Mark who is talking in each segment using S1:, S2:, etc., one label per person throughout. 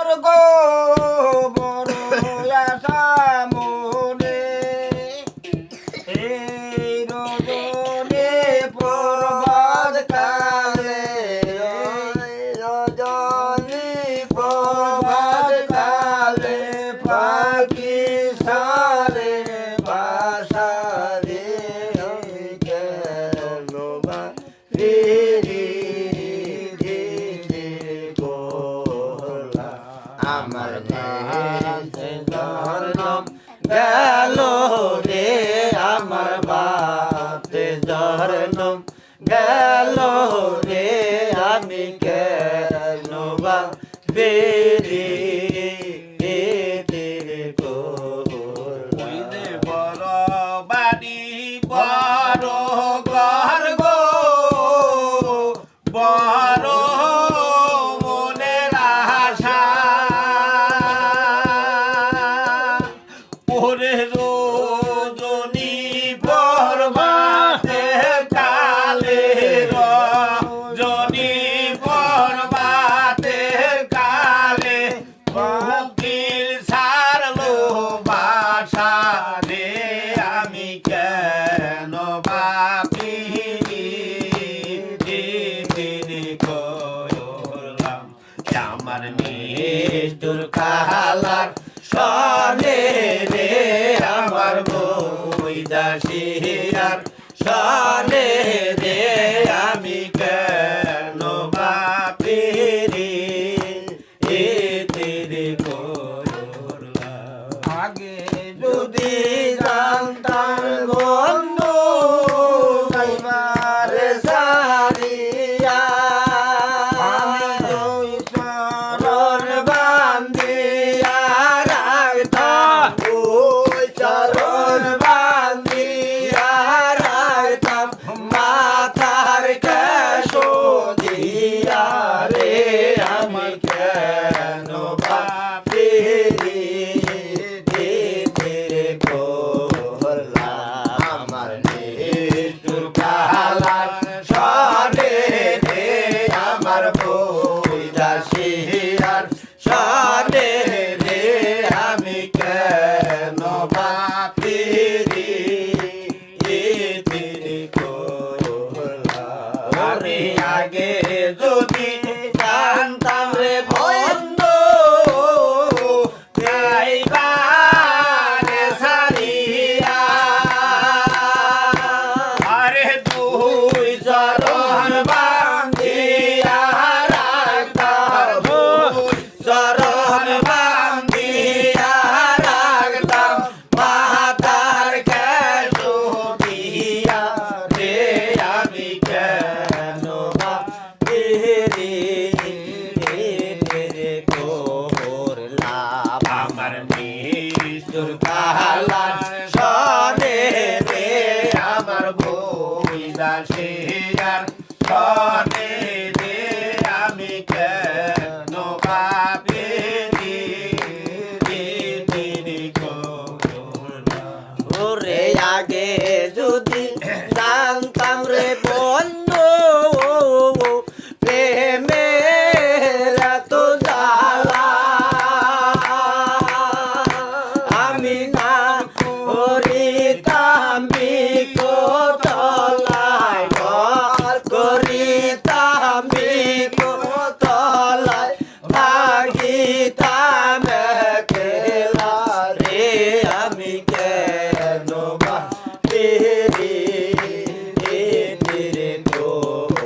S1: গো বড় আশা মনে এই রজনী প্রভাত কালে রজনী প্রভাত কালে পাখি সারে বাসা রে কেন বা আমার জন্ম গেল রে আমার বাপে জন্ম গেল রে আমি কেন বা বেরি বড় বাড়ি বড় ঘর গো বড় মনের আশা ওরে রজনী প্রভাতে কালে রজনী প্রভাতে কালে মুক্তির ছাড়লো বাসা রে আমি কেন বাপি করলাম আমার নিষ্ঠুর কালার সনে রে আমার বই দাসিয়ার সনে রে আমি কেন বাপি করলাম আগে যদি জানতাম বন্ধু তোমার সারিয়া আমি ওই চরণ বান্ধিয়া রাখতাম ওই চরণ বান্ধিয়া রাখতাম মাথার কেশ দিয়া রে আমি কেন বাপি আমার নিষ্ঠুর কালার সনে রে আমার বই দাসিয়ার সনে রে আমি কেন বাপি আমি আগে যদি জানতাম রে বন্ধু যাইবারে সারিয়া আরে দুই চরণ বান্ধিয়া রাখতাম দুই চরণ বান্ধিয়া রাখতাম মাতার কেশ দিয়া রে আমি কেন বাপি করলাম আমার নিষ্ঠুর কালার সনে রে আমার বই দাসিয়ার সনে রে আমি কেন বাপি ওরে আগে যদি জানতাম রে বন্ধু প্রেমের এত জ্বালা আমি না করিতাম বিকতলায় ঘর করিতাম বিকতলায় ভাগিতাম একলা রে আমি কেন বাপি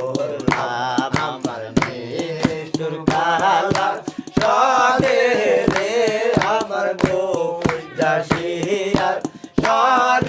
S1: করলাম আমার নিষ্ঠুর কালার সনে রে আমার বই দাসিয়ার সনে